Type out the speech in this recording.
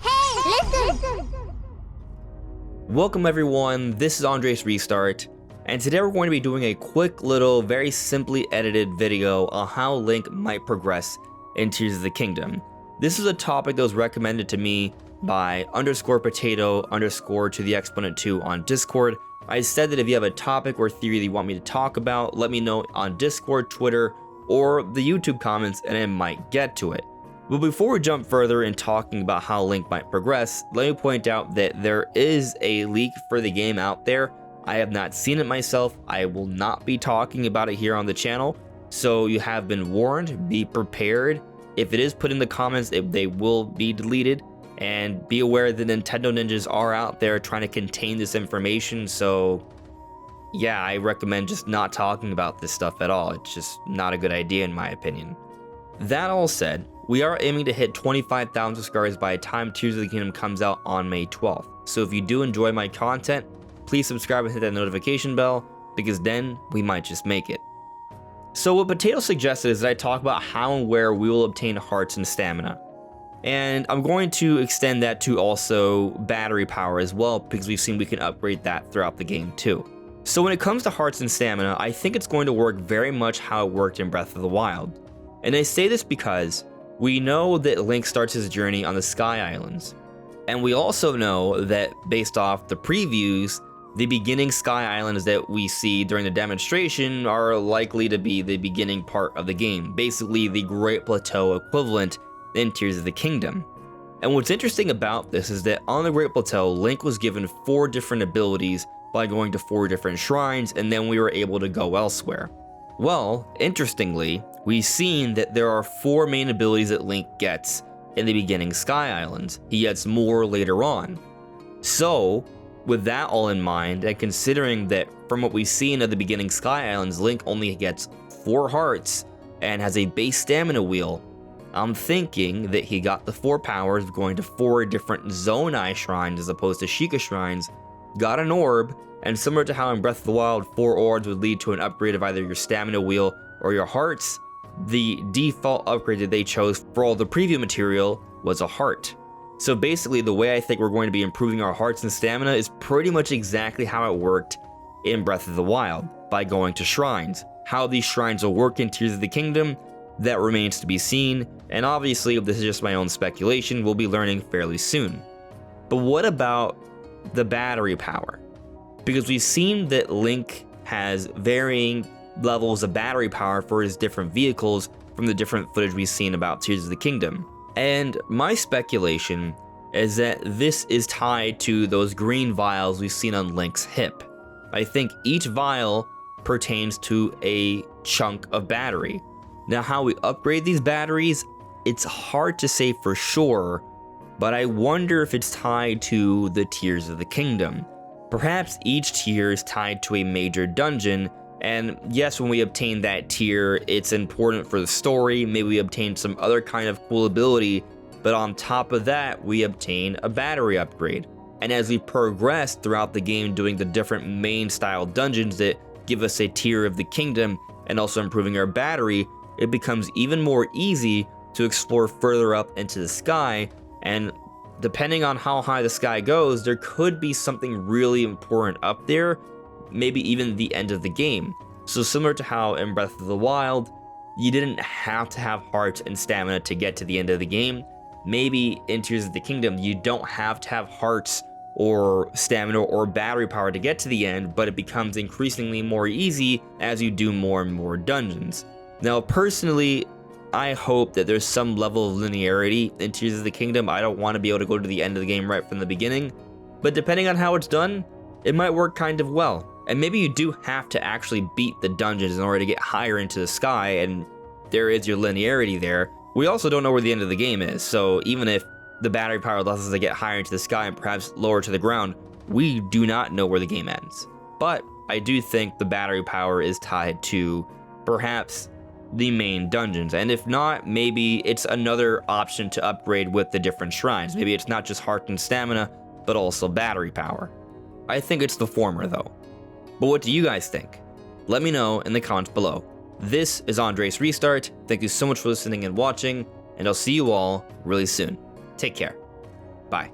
Hey, listen! Welcome everyone, this is Andres Restart, and today we're going to be doing a quick little, very simply edited video on how Link might progress in Tears of the Kingdom. This is a topic that was recommended to me by _potato_ to the exponent 2 on Discord. I said that if you have a topic or theory that you want me to talk about, let me know on Discord, Twitter, or the YouTube comments, and I might get to it. But before we jump further in talking about how Link might progress, let me point out that there is a leak for the game out there. I have not seen it myself. I will not be talking about it here on the channel, so you have been warned. Be prepared. If it is put in the comments, they will be deleted, and be aware that Nintendo ninjas are out there trying to contain this information, so yeah, I recommend just not talking about this stuff at all. It's just not a good idea in my opinion. That all said, we are aiming to hit 25,000 subscribers by the time Tears of the Kingdom comes out on May 12th. So if you do enjoy my content, please subscribe and hit that notification bell, because then we might just make it. So what Potato suggested is that I talk about how and where we will obtain hearts and stamina. And I'm going to extend that to also battery power as well, because we've seen we can upgrade that throughout the game too. So when it comes to hearts and stamina, I think it's going to work very much how it worked in Breath of the Wild. And I say this because we know that Link starts his journey on the Sky Islands. And we also know that based off the previews, the beginning Sky Islands that we see during the demonstration are likely to be the beginning part of the game, basically the Great Plateau equivalent in Tears of the Kingdom. And what's interesting about this is that on the Great Plateau, Link was given 4 different abilities by going to 4 different shrines, and then we were able to go elsewhere. Well, interestingly, we've seen that there are 4 main abilities that Link gets in the beginning Sky Islands. He gets more later on. So, with that all in mind, and considering that from what we've seen at the beginning Sky Islands, Link only gets 4 hearts and has a base stamina wheel, I'm thinking that he got the 4 powers of going to 4 different Zonai shrines as opposed to Sheikah shrines, got an orb, and similar to how in Breath of the Wild 4 orbs would lead to an upgrade of either your stamina wheel or your hearts, the default upgrade that they chose for all the preview material was a heart. So basically the way I think we're going to be improving our hearts and stamina is pretty much exactly how it worked in Breath of the Wild, by going to shrines. How these shrines will work in Tears of the Kingdom, that remains to be seen, and obviously if this is just my own speculation, we'll be learning fairly soon. But what about the battery power? Because we've seen that Link has varying levels of battery power for his different vehicles from the different footage we've seen about Tears of the Kingdom. And my speculation is that this is tied to those green vials we've seen on Link's hip. I think each vial pertains to a chunk of battery. Now how we upgrade these batteries, it's hard to say for sure, but I wonder if it's tied to the Tears of the Kingdom. Perhaps each tier is tied to a major dungeon, and yes, when we obtain that tier, it's important for the story. Maybe we obtain some other kind of cool ability, but on top of that, we obtain a battery upgrade. And as we progress throughout the game doing the different main style dungeons that give us a tier of the kingdom and also improving our battery, it becomes even more easy to explore further up into the sky, and depending on how high the sky goes, there could be something really important up there, maybe even the end of the game. So similar to how in Breath of the Wild, you didn't have to have hearts and stamina to get to the end of the game, maybe in Tears of the Kingdom, you don't have to have hearts or stamina or battery power to get to the end, but it becomes increasingly more easy as you do more and more dungeons. Now personally, I hope that there's some level of linearity in Tears of the Kingdom. I don't want to be able to go to the end of the game right from the beginning, but depending on how it's done, it might work kind of well. And maybe you do have to actually beat the dungeons in order to get higher into the sky, and there is your linearity there. We also don't know where the end of the game is, so even if the battery power allows us to get higher into the sky and perhaps lower to the ground, we do not know where the game ends. But I do think the battery power is tied to perhaps the main dungeons, and if not, maybe it's another option to upgrade with the different shrines. Maybe it's not just heart and stamina, but also battery power. I think it's the former though. But what do you guys think? Let me know in the comments below. This is Andres Restart. Thank you so much for listening and watching, and I'll see you all really soon. Take care. Bye.